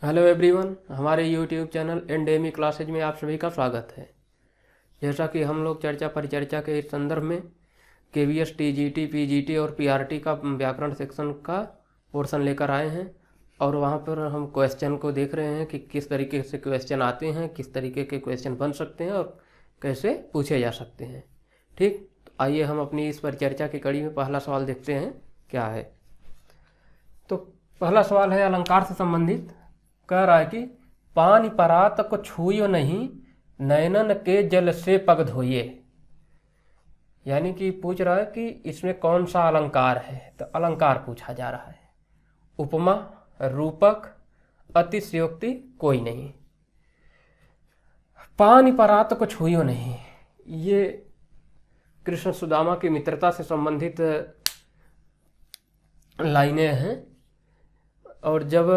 Hello everyone, हमारे YouTube channel एंडेमी classes में आप सभी का स्वागत है। जैसा कि हम लोग चर्चा परिचर्चा के इस संदर्भ में केवीएस, टीजीटी, पीजीटी और पीआरटी का व्याकरण सेक्शन का पोर्शन लेकर आए हैं और वहां पर हम क्वेश्चन को देख रहे हैं कि किस तरीके से क्वेश्चन आते हैं, किस तरीके के क्वेश्चन बन सकते हैं और कैसे पूछे जा सकते हैं। ठीक, तो आइए हम अपनी इस परिचर्चा की कड़ी में पहला सवाल देखते हैं क्या है। तो पहला सवाल है अलंकार से संबंधित। कह रहा है कि पानी परात को छूयो नहीं, नयनन के जल से पग धोइए। यानी कि पूछ रहा है कि इसमें कौन सा अलंकार है। तो अलंकार पूछा जा रहा है। उपमा, रूपक, अतिशयोक्ति कोई नहीं। पानी परात को छूयो नहीं, ये कृष्ण सुदामा की मित्रता से संबंधित लाइनें हैं। और जब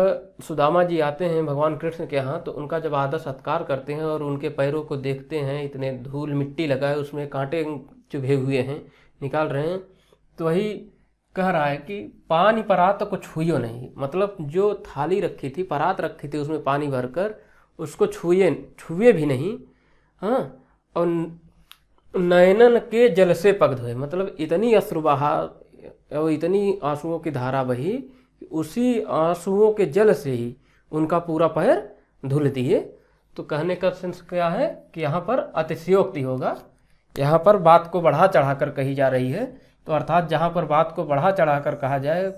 सुदामा जी आते हैं भगवान कृष्ण के यहाँ, तो उनका जब आदर सत्कार करते हैं और उनके पैरों को देखते हैं, इतने धूल मिट्टी लगा है, उसमें कांटे चुभे हुए हैं, निकाल रहे हैं, तो वही कह रहा है कि पानी परात को छुइयो नहीं। मतलब जो थाली रखी थी, परात रखी थी, उसमें पानी भरकर उसको छुए भी नहीं। हाँ, और नयनन के जल से पग धोए, मतलब इतनी अश्रु बहा और इतनी आंसुओं की धारा बही, उसी आंसुओं के जल से ही उनका पूरा पैर धुल दिए। तो कहने का सेंस क्या है कि यहाँ पर अतिशयोक्ति होगा। यहाँ पर बात को बढ़ा चढ़ाकर कही जा रही है। तो अर्थात जहाँ पर बात को बढ़ा चढ़ाकर कहा जाए,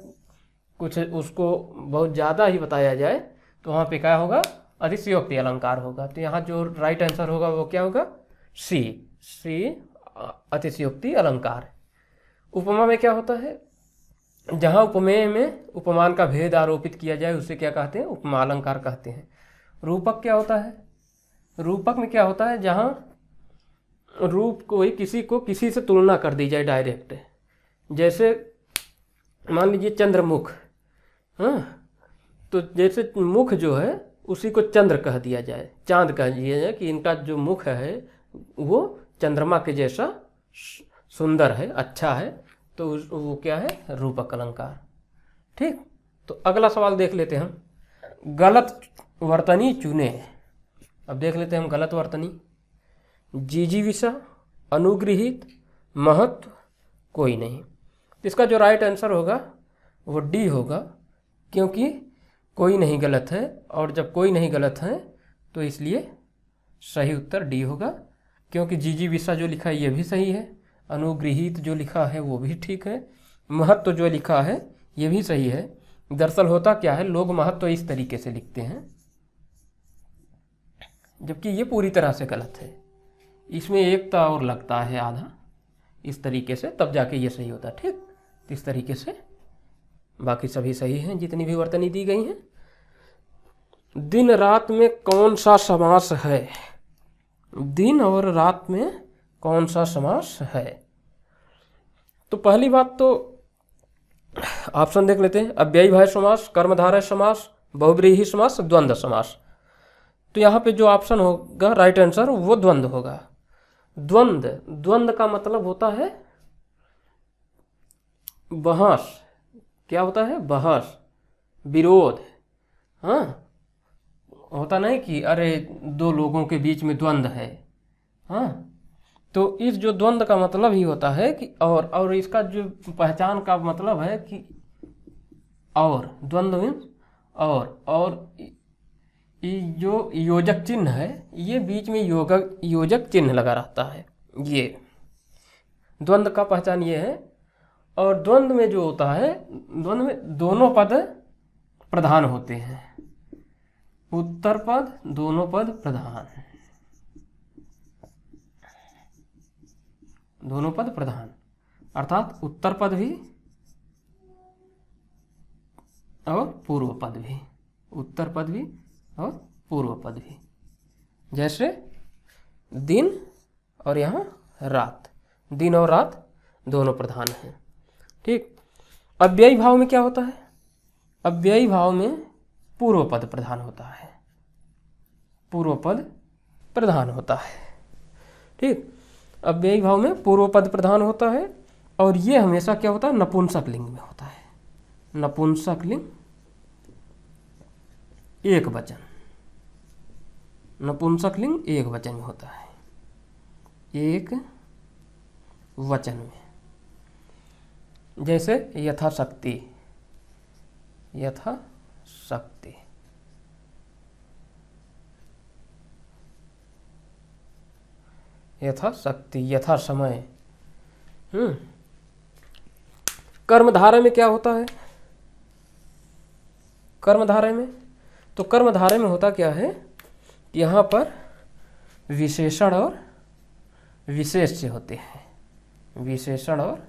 कुछ उसको बहुत ज़्यादा ही बताया जाए, तो वहाँ पे क्या होगा, अतिशयोक्ति अलंकार होगा। तो यहाँ जो राइट आंसर होगा वो क्या होगा, सी अतिशयोक्ति अलंकार। उपमा में क्या होता है, जहाँ उपमेय में उपमान का भेद आरोपित किया जाए उसे क्या कहते हैं, उपमा अलंकार कहते हैं। रूपक क्या होता है, रूपक में क्या होता है, जहाँ रूप किसी को किसी से तुलना कर दी जाए डायरेक्ट। जैसे मान लीजिए चंद्रमुख, हाँ, तो जैसे मुख जो है उसी को चंद्र कह दिया जाए, चांद कह दिया जाए कि इनका जो मुख है वो चंद्रमा के जैसा सुंदर है, अच्छा है, तो वो क्या है, रूपक अलंकार। ठीक, तो अगला सवाल देख लेते हैं हम। गलत वर्तनी चुने। अब देख लेते हैं हम गलत वर्तनी। जिजीविषा, अनुगृहित, महत्व कोई नहीं। इसका जो राइट आंसर होगा वो डी होगा, क्योंकि कोई नहीं गलत है, और जब कोई नहीं गलत है तो इसलिए सही उत्तर डी होगा। क्योंकि जिजीविषा जो लिखा है ये भी सही है, अनुगृहित जो लिखा है वो भी ठीक है, महत्व जो लिखा है ये भी सही है। दरअसल होता क्या है, लोग महत्व इस तरीके से लिखते हैं, जबकि ये पूरी तरह से गलत है। इसमें एकता और लगता है आधा, इस तरीके से, तब जाके ये सही होता है। ठीक, इस तरीके से बाकी सभी सही हैं जितनी भी वर्तनी दी गई हैं। दिन रात में कौन सा समास है, दिन और रात में कौन सा समास है। तो पहली बात तो ऑप्शन देख लेते हैं। अव्ययीभाव समास, कर्मधारय समास, बहुव्रीहि समास, द्वंद्व समास। तो यहाँ पे जो ऑप्शन होगा राइट आंसर वो द्वंद्व होगा। द्वंद्व का मतलब होता है बहस। क्या होता है, बहस, विरोध। हाँ, होता नहीं कि अरे दो लोगों के बीच में द्वंद्व है। हाँ, तो इस जो द्वंद्व का मतलब ही होता है कि और इसका जो पहचान का मतलब है कि और, द्वंद्व मीन्स और जो योजक चिन्ह है ये बीच में योजक चिन्ह लगा रहता है, ये द्वंद्व का पहचान ये है। और द्वंद्व में जो होता है, द्वंद्व में दोनों पद प्रधान होते हैं, उत्तर पद दोनों पद प्रधान, दोनों पद प्रधान, अर्थात उत्तर पद भी और पूर्व पद भी, उत्तर पद भी और पूर्व पद भी। जैसे दिन और यहाँ रात, दिन और रात दोनों प्रधान हैं। ठीक, अव्ययी भाव में क्या होता है, अव्ययी भाव में पूर्व पद प्रधान होता है, पूर्व पद प्रधान होता है। ठीक, अव्ययी भाव में पूर्व पद प्रधान होता है, और ये हमेशा क्या होता है, नपुंसक लिंग में होता है, नपुंसक लिंग एक वचन, नपुंसकलिंग एक वचन में होता है, एक वचन में। जैसे यथाशक्ति, यथाशक्ति, यथाशक्ति, यथा समय। कर्मधारय में क्या होता है? कर्मधारय में, तो कर्मधारय में होता क्या है, यहाँ पर विशेषण और विशेष्य होते हैं, विशेषण और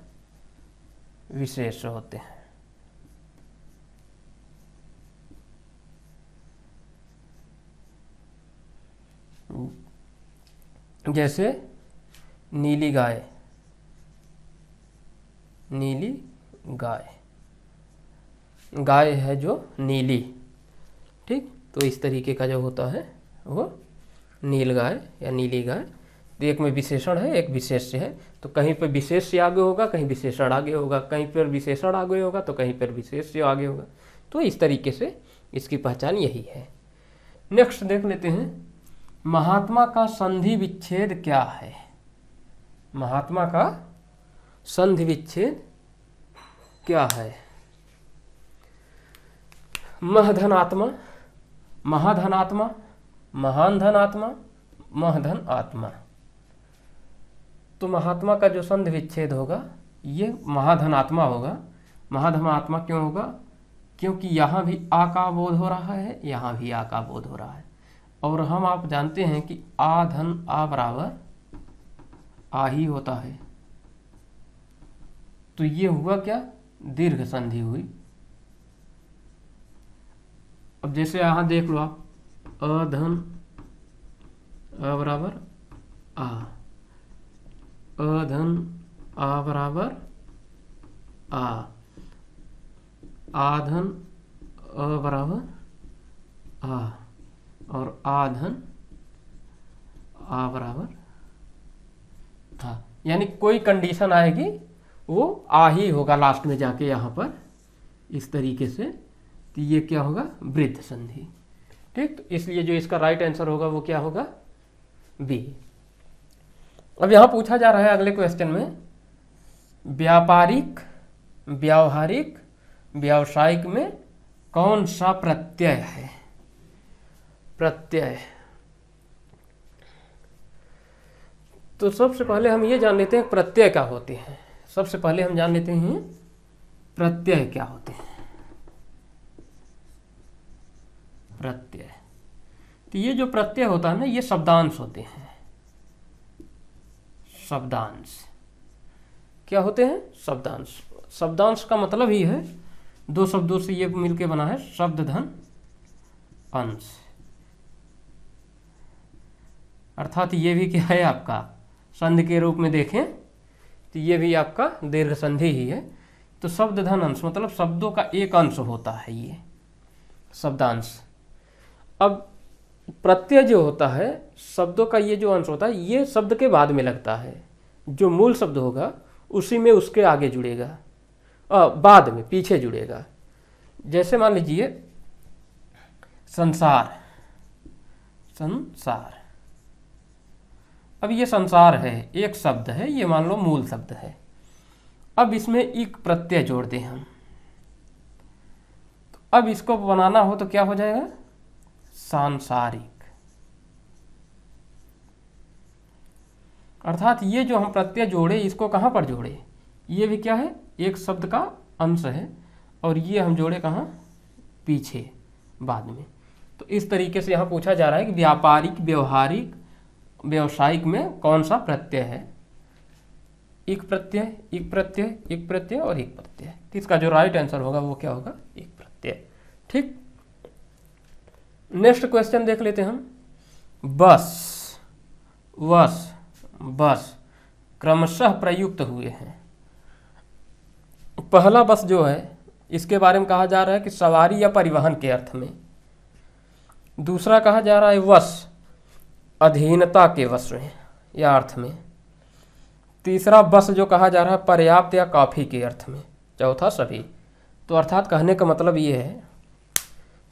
विशेष्य होते हैं। जैसे नीली गाय, नीली गाय, गाय है जो नीली, ठीक। तो इस तरीके का जो होता है वो नील गाय या नीली गाय। तो एक में विशेषण है, एक विशेष्य है। तो कहीं पर विशेष्य आगे होगा, कहीं विशेषण आगे होगा, कहीं पर विशेषण आगे होगा तो कहीं पर विशेष्य आगे होगा। तो इस तरीके से इसकी पहचान यही है। नेक्स्ट देख लेते हैं, महात्मा का संधि विच्छेद क्या है? महात्मा का संधि विच्छेद क्या है? महधनात्मा, महाधनात्मा, महान धनात्मा, महधन आत्मा। तो महात्मा का जो संधि विच्छेद होगा ये महाधनात्मा होगा। महाधनात्मा क्यों होगा? क्योंकि यहाँ भी आ का बोध हो रहा है, यहाँ भी आ का बोध हो रहा है। और हम आप जानते हैं कि आ धन आ बराबर आ ही होता है। तो ये हुआ क्या? दीर्घ संधि हुई। अब जैसे यहाँ देख लो आप, अधन आ बराबर आ, अधन आ बराबर आ, आधन अ बराबर आ, और आधन आ बराबर आ। यानी कोई कंडीशन आएगी वो आ ही होगा लास्ट में जाके यहाँ पर, इस तरीके से। तो ये क्या होगा? वृद्ध संधि, ठीक। तो इसलिए जो इसका राइट आंसर होगा वो क्या होगा? बी। अब यहाँ पूछा जा रहा है अगले क्वेश्चन में, व्यापारिक, व्यावहारिक, व्यावसायिक में कौन सा प्रत्यय है? प्रत्यय। तो सबसे पहले हम ये जान लेते हैं प्रत्यय क्या होते हैं। सबसे पहले हम जान लेते हैं प्रत्यय क्या होते हैं। प्रत्यय, तो ये जो प्रत्यय होता है ना, ये शब्दांश होते हैं। शब्दांश क्या होते हैं? शब्दांश। शब्दांश का मतलब ही है, दो शब्दों से ये मिलके बना है, शब्द धन अंश। अर्थात ये भी क्या है आपका संधि के रूप में देखें तो ये भी आपका दीर्घ संधि ही है। तो शब्द धन अंश मतलब शब्दों का एक अंश होता है ये शब्दांश। अब प्रत्यय जो होता है, शब्दों का ये जो अंश होता है, ये शब्द के बाद में लगता है। जो मूल शब्द होगा उसी में उसके आगे जुड़ेगा, बाद में पीछे जुड़ेगा। जैसे मान लीजिए संसार, संसार। अब ये संसार है, एक शब्द है, ये मान लो मूल शब्द है। अब इसमें एक प्रत्यय जोड़ दें हम, तो अब इसको बनाना हो तो क्या हो जाएगा? सांसारिक। अर्थात ये जो हम प्रत्यय जोड़े, इसको कहाँ पर जोड़े? ये भी क्या है? एक शब्द का अंश है, और ये हम जोड़े कहाँ? पीछे, बाद में। तो इस तरीके से यहाँ पूछा जा रहा है कि व्यापारिक, व्यवहारिक, व्यवसायिक में कौन सा प्रत्यय है? एक प्रत्यय, एक प्रत्यय, एक प्रत्यय और एक प्रत्यय। तो इसका जो राइट आंसर होगा वो क्या होगा? एक प्रत्यय, ठीक। नेक्स्ट क्वेश्चन देख लेते हैं हम। बस, वस, बस क्रमशः प्रयुक्त हुए हैं। पहला बस जो है, इसके बारे में कहा जा रहा है कि सवारी या परिवहन के अर्थ में। दूसरा कहा जा रहा है वश, अधीनता के वश में या अर्थ में। तीसरा बस जो कहा जा रहा है पर्याप्त या काफ़ी के अर्थ में। चौथा सभी। तो अर्थात कहने का मतलब ये है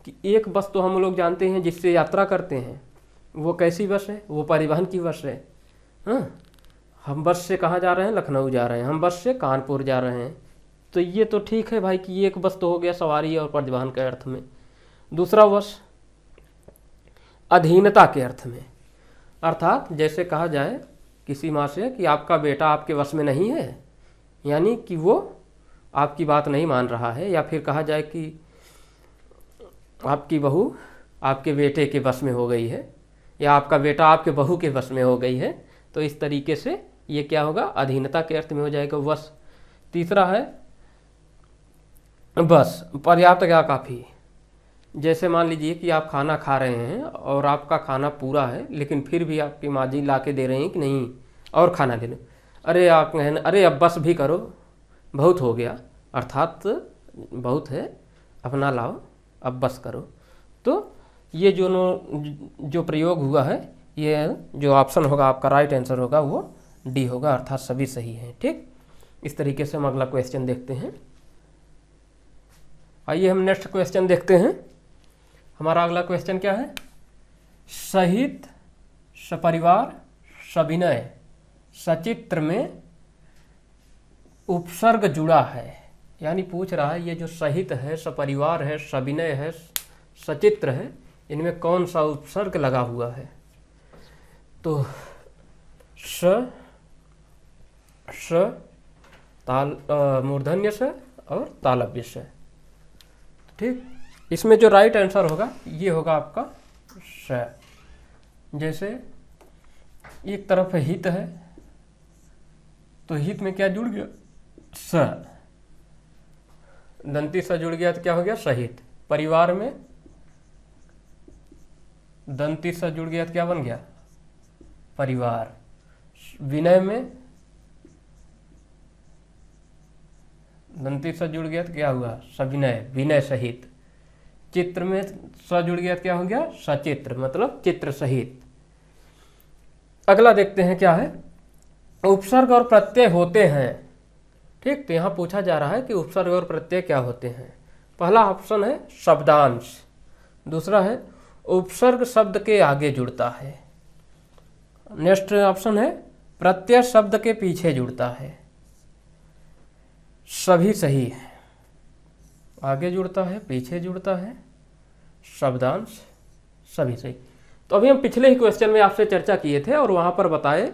कि एक बस तो हम लोग जानते हैं जिससे यात्रा करते हैं, वो कैसी बस है? वो परिवहन की बस है। हाँ, हम बस से कहाँ जा रहे हैं? लखनऊ जा रहे हैं, हम बस से कानपुर जा रहे हैं। तो ये तो ठीक है भाई कि एक बस तो हो गया सवारी और परिवहन के अर्थ में। दूसरा बस अधीनता के अर्थ में, अर्थात जैसे कहा जाए किसी माँ से कि आपका बेटा आपके वश में नहीं है, यानी कि वो आपकी बात नहीं मान रहा है, या फिर कहा जाए कि आपकी बहू आपके बेटे के वश में हो गई है, या आपका बेटा आपके बहू के वश में हो गई है। तो इस तरीके से ये क्या होगा? अधीनता के अर्थ में हो जाएगा वश। तीसरा है बस पर्याप्त या काफ़ी। जैसे मान लीजिए कि आप खाना खा रहे हैं और आपका खाना पूरा है, लेकिन फिर भी आपकी माँ जी ला के दे रहे हैं कि नहीं और खाना ले लो। अरे आप कहें अरे अब बस भी करो, बहुत हो गया, अर्थात बहुत है, अपना लाओ, अब बस करो। तो ये जो प्रयोग हुआ है, ये जो ऑप्शन होगा आपका राइट आंसर होगा वो डी होगा, अर्थात सभी सही हैं। ठीक, इस तरीके से हम अगला क्वेश्चन देखते हैं। आइए हम नेक्स्ट क्वेश्चन देखते हैं। हमारा अगला क्वेश्चन क्या है? सहित, सपरिवार, सविनय, सचित्र में उपसर्ग जुड़ा है। यानी पूछ रहा है ये जो सहित है, सपरिवार है, सविनय है, सचित्र है, इनमें कौन सा उपसर्ग लगा हुआ है? तो स ताल मूर्धन्य से और तालव्य से। ठीक, इसमें जो राइट आंसर होगा ये होगा आपका स। जैसे एक तरफ हित है तो हित में क्या जुड़ गया? स। दंती स जुड़ गया तो क्या हो गया? सहित। परिवार में दंती स जुड़ गया तो क्या बन गया? परिवार। विनय में दंती स जुड़ गया तो क्या हुआ? सविनय, विनय सहित। चित्र में स जुड़ गया तो क्या हो गया? सचित्र, मतलब चित्र सहित। अगला देखते हैं क्या है? उपसर्ग और प्रत्यय होते हैं। ठीक, तो यहाँ पूछा जा रहा है कि उपसर्ग और प्रत्यय क्या होते हैं। पहला ऑप्शन है शब्दांश, दूसरा है उपसर्ग शब्द के आगे जुड़ता है, नेक्स्ट ऑप्शन है प्रत्यय शब्द के पीछे जुड़ता है। सभी सही है, आगे जुड़ता है, पीछे जुड़ता है, शब्दांश, सभी सही। तो अभी हम पिछले ही क्वेश्चन में आपसे चर्चा किए थे और वहाँ पर बताए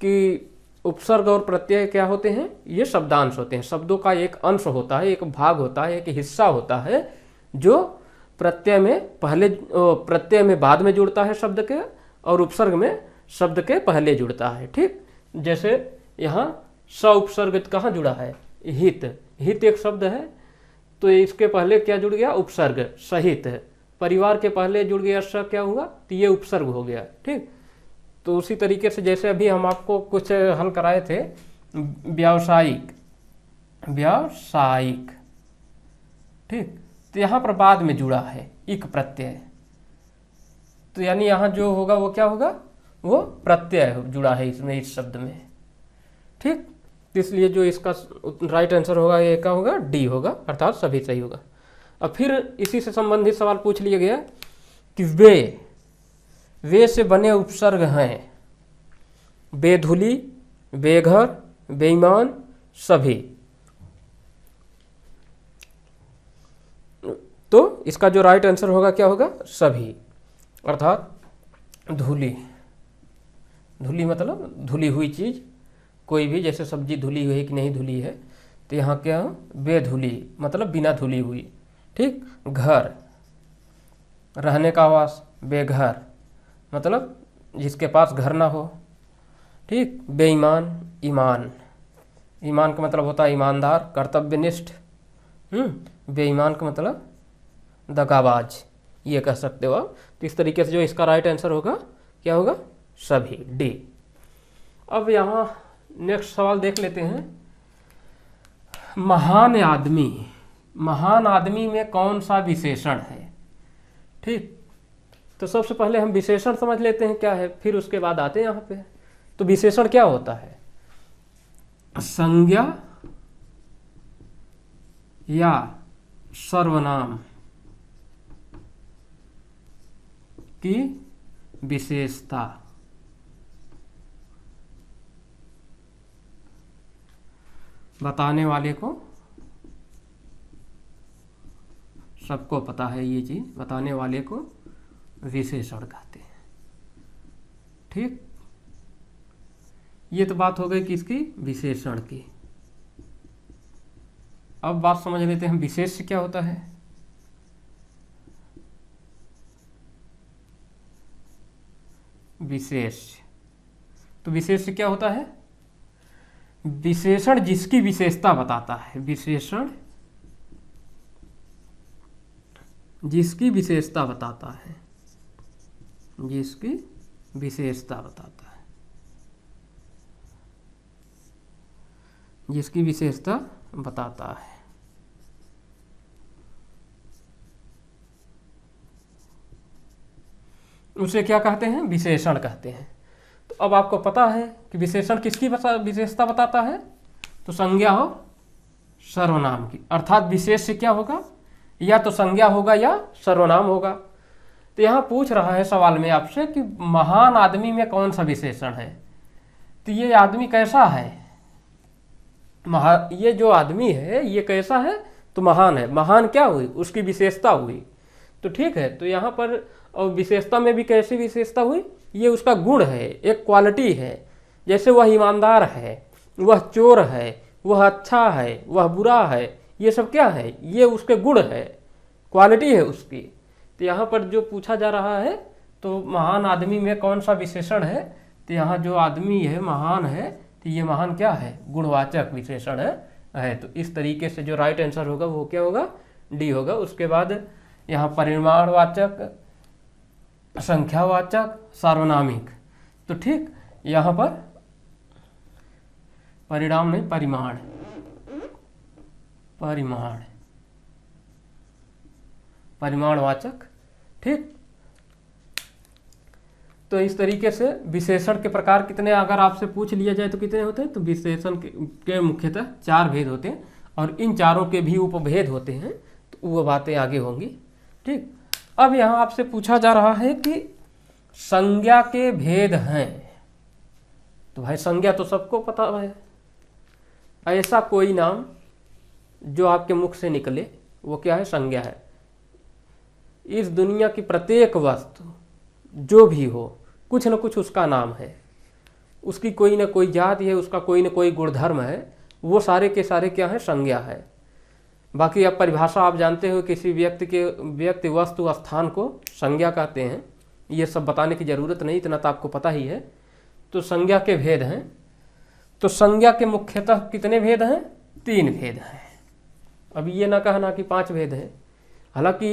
कि उपसर्ग और प्रत्यय क्या होते हैं? ये शब्दांश होते हैं, शब्दों का एक अंश होता है, एक भाग होता है, एक हिस्सा होता है जो प्रत्यय में बाद में जुड़ता है शब्द के, और उपसर्ग में शब्द के पहले जुड़ता है। ठीक, जैसे यहाँ स उपसर्ग कहाँ जुड़ा है? हित। हित एक शब्द है तो इसके पहले क्या जुड़ गया? उपसर्ग, सहित। परिवार के पहले जुड़ गया स, क्या हुआ? तो ये उपसर्ग हो गया। ठीक, तो उसी तरीके से जैसे अभी हम आपको कुछ हल कराए थे, व्यावसायिक, व्यावसायिक। ठीक, तो यहाँ पर बाद में जुड़ा है इक प्रत्यय, तो यानी यहाँ जो होगा वो क्या होगा? वो प्रत्यय जुड़ा है इसमें, इस शब्द में। ठीक, तो इसलिए जो इसका राइट आंसर होगा ये क्या होगा? डी होगा, अर्थात सभी सही होगा। अब फिर इसी से संबंधित सवाल पूछ लिया गया कि वे से बने उपसर्ग हैं बेधुली, बेघर, बेईमान, सभी। तो इसका जो राइट आंसर होगा क्या होगा? सभी, अर्थात धूली। धुली मतलब धुली हुई चीज, कोई भी, जैसे सब्जी धुली हुई है कि नहीं धुली है, तो यहाँ क्या? बेधुली मतलब बिना धुली हुई। ठीक, घर, रहने का आवास, बेघर मतलब जिसके पास घर ना हो। ठीक, बेईमान, ईमान, ईमान का मतलब होता है ईमानदार, कर्तव्यनिष्ठ। बेईमान का मतलब दगाबाज, ये कह सकते हो आप। तो इस तरीके से जो इसका राइट आंसर होगा क्या होगा? सभी, डी। अब यहाँ नेक्स्ट सवाल देख लेते हैं। महान आदमी, महान आदमी में कौन सा विशेषण है? ठीक, तो सबसे पहले हम विशेषण समझ लेते हैं क्या है, फिर उसके बाद आते हैं यहाँ पे। तो विशेषण क्या होता है? संज्ञा या सर्वनाम की विशेषता। बताने वाले को, सबको पता है ये चीज, बताने वाले को विशेषण कहते हैं। ठीक, ये तो बात हो गई किसकी, विशेषण की। अब बात समझ लेते हैं विशेष्य क्या होता है। विशेष्य, तो विशेष्य क्या होता है, विशेषण जिसकी विशेषता बताता है। विशेषण जिसकी विशेषता बताता है, जिसकी विशेषता बताता है, जिसकी विशेषता बताता है। उसे क्या कहते हैं, विशेषण कहते हैं। तो अब आपको पता है कि विशेषण किसकी विशेषता बताता है, तो संज्ञा हो सर्वनाम की, अर्थात विशेष्य क्या होगा, या तो संज्ञा होगा या सर्वनाम होगा। तो यहाँ पूछ रहा है सवाल में आपसे कि महान आदमी में कौन सा विशेषण है। तो ये आदमी कैसा है, ये जो आदमी है ये कैसा है, तो महान है। महान क्या हुई, उसकी विशेषता हुई। तो ठीक है, तो यहाँ पर और विशेषता में भी कैसी विशेषता हुई, ये उसका गुण है, एक क्वालिटी है। जैसे वह ईमानदार है, वह चोर है, वह अच्छा है, वह बुरा है, ये सब क्या है, ये उसके गुण है, क्वालिटी है उसकी। तो यहाँ पर जो पूछा जा रहा है, तो महान आदमी में कौन सा विशेषण है, तो यहाँ जो आदमी है महान है, तो ये महान क्या है, गुणवाचक विशेषण है। तो इस तरीके से जो राइट आंसर होगा वो क्या होगा, डी होगा। उसके बाद यहाँ परिमाणवाचक, संख्यावाचक, सार्वनामिक। तो ठीक, यहाँ पर परिणाम नहीं, परिमाण, परिमाण, परिमाणवाचक। ठीक, तो इस तरीके से विशेषण के प्रकार कितने अगर आपसे पूछ लिया जाए तो कितने होते हैं, तो विशेषण के मुख्यतः 4 भेद होते हैं, और इन चारों के भी उपभेद होते हैं, तो वो बातें आगे होंगी। ठीक, अब यहाँ आपसे पूछा जा रहा है कि संज्ञा के भेद हैं। तो भाई संज्ञा तो सबको पता है, ऐसा कोई नाम जो आपके मुख से निकले वो क्या है, संज्ञा है। इस दुनिया की प्रत्येक वस्तु जो भी हो, कुछ न कुछ उसका नाम है, उसकी कोई न कोई जाति है, उसका कोई न कोई गुणधर्म है, वो सारे के सारे क्या है, संज्ञा है। बाकी अब परिभाषा आप जानते हो, किसी व्यक्ति वस्तु स्थान को संज्ञा कहते हैं, ये सब बताने की जरूरत नहीं, इतना तो आपको पता ही है। तो संज्ञा के भेद हैं। तो संज्ञा के मुख्यतः कितने भेद हैं, 3 भेद हैं। अब ये ना कहना कि 5 भेद हैं, हालांकि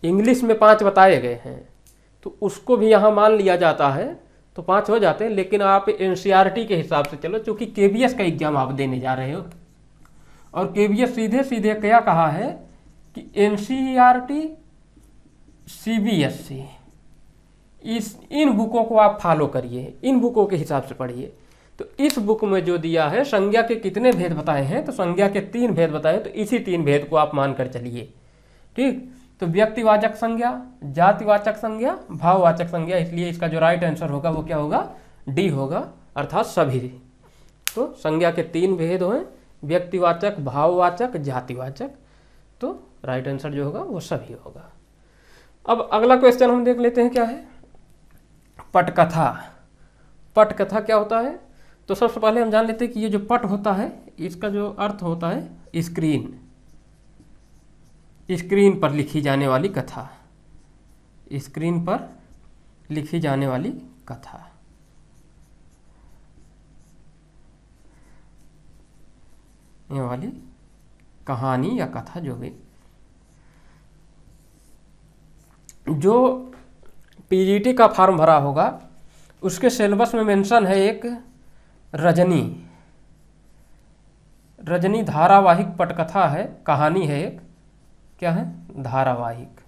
इंग्लिश में 5 बताए गए हैं, तो उसको भी यहाँ मान लिया जाता है, तो 5 हो जाते हैं। लेकिन आप एनसीईआरटी के हिसाब से चलो, क्योंकि केबीएस का एग्जाम आप देने जा रहे हो, और केबीएस सीधे सीधे क्या कहा है कि एनसीईआरटी, सीबीएसई, इन बुकों को आप फॉलो करिए, इन बुकों के हिसाब से पढ़िए। तो इस बुक में जो दिया है, संज्ञा के कितने भेद बताए हैं, तो संज्ञा के 3 भेद बताए, तो इसी 3 भेद को आप मानकर चलिए। ठीक, तो व्यक्तिवाचक संज्ञा, जातिवाचक संज्ञा, भाववाचक संज्ञा, इसलिए इसका जो राइट आंसर होगा वो क्या होगा, डी होगा, अर्थात सभी। तो संज्ञा के 3 भेद हैं, व्यक्तिवाचक, भाववाचक, जातिवाचक। तो राइट आंसर जो होगा वो सभी होगा। अब अगला क्वेश्चन हम देख लेते हैं, क्या है, पटकथा। पटकथा क्या होता है, तो सबसे पहले हम जान लेते हैं कि ये जो पट होता है, इसका जो अर्थ होता है स्क्रीन, स्क्रीन पर लिखी जाने वाली कथा, स्क्रीन पर लिखी जाने वाली कथा। ये वाली कहानी या कथा जो भी, जो पीजीटी का फॉर्म भरा होगा उसके सिलेबस में मेंशन है एक रजनी, रजनी धारावाहिक पटकथा है, कहानी है एक, क्या है, धारावाहिक।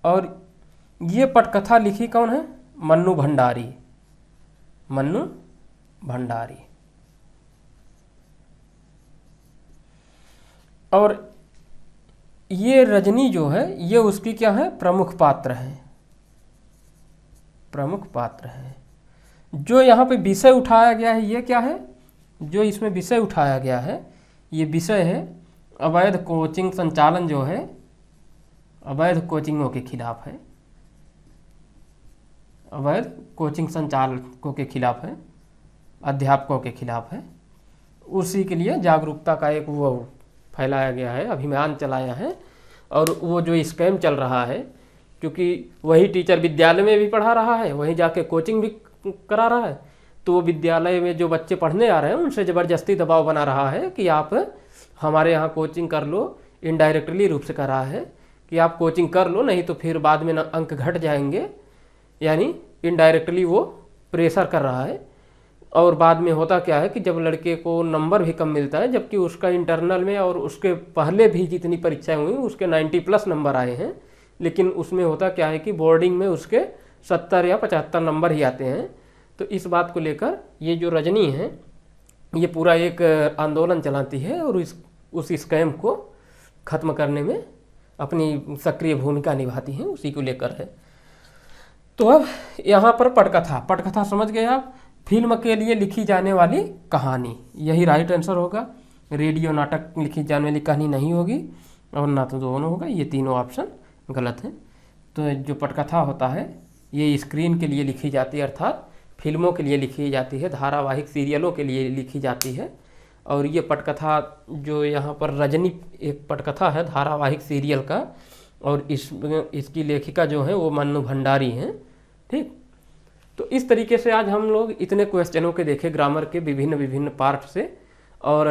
और ये पटकथा लिखी कौन है, मन्नू भंडारी, मन्नू भंडारी। और ये रजनी जो है ये उसकी क्या है, प्रमुख पात्र है, प्रमुख पात्र है। जो यहाँ पे विषय उठाया गया है ये क्या है, जो इसमें विषय उठाया गया है ये विषय है अवैध कोचिंग संचालन जो है अवैध कोचिंगों के खिलाफ है, अवैध कोचिंग संचालकों के खिलाफ है, अध्यापकों के खिलाफ है। उसी के लिए जागरूकता का एक वो फैलाया गया है, अभियान चलाया है। और वो जो स्कैम चल रहा है, क्योंकि वही टीचर विद्यालय में भी पढ़ा रहा है, वहीं जाके कोचिंग भी करा रहा है, तो वो विद्यालय में जो बच्चे पढ़ने आ रहे हैं उनसे ज़बरदस्ती दबाव बना रहा है कि आप हमारे यहाँ कोचिंग कर लो, इनडायरेक्टली रूप से कर रहा है कि आप कोचिंग कर लो, नहीं तो फिर बाद में अंक घट जाएंगे, यानी इनडायरेक्टली वो प्रेशर कर रहा है। और बाद में होता क्या है कि जब लड़के को नंबर भी कम मिलता है, जबकि उसका इंटरनल में और उसके पहले भी जितनी परीक्षाएं हुई उसके 90+ नंबर आए हैं, लेकिन उसमें होता क्या है कि बोर्डिंग में उसके 70 या 75 नंबर ही आते हैं। तो इस बात को लेकर ये जो रजनी है ये पूरा एक आंदोलन चलाती है और उस स्कैम को ख़त्म करने में अपनी सक्रिय भूमिका निभाती हैं, उसी को लेकर है। तो अब यहाँ पर पटकथा, पटकथा समझ गए आप, फिल्म के लिए लिखी जाने वाली कहानी, यही राइट आंसर होगा। रेडियो नाटक लिखी जाने वाली कहानी नहीं होगी और ना तो दोनों होगा, ये तीनों ऑप्शन गलत हैं। तो जो पटकथा होता है ये स्क्रीन के लिए लिखी जाती है, अर्थात फिल्मों के लिए लिखी जाती है, धारावाहिक सीरियलों के लिए लिखी जाती है। और ये पटकथा जो यहाँ पर रजनी एक पटकथा है धारावाहिक सीरियल का, और इसकी लेखिका जो है वो मन्नू भंडारी हैं। ठीक, तो इस तरीके से आज हम लोग इतने क्वेश्चनों के देखे ग्रामर के विभिन्न विभिन्न पार्ट से और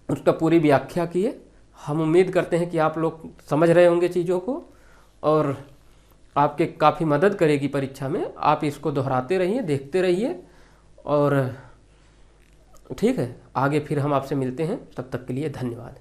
उसका पूरी व्याख्या किए। हम उम्मीद करते हैं कि आप लोग समझ रहे होंगे चीज़ों को और आपके काफ़ी मदद करेगी परीक्षा में। आप इसको दोहराते रहिए, देखते रहिए और ठीक है, आगे फिर हम आपसे मिलते हैं। तब तक के लिए धन्यवाद।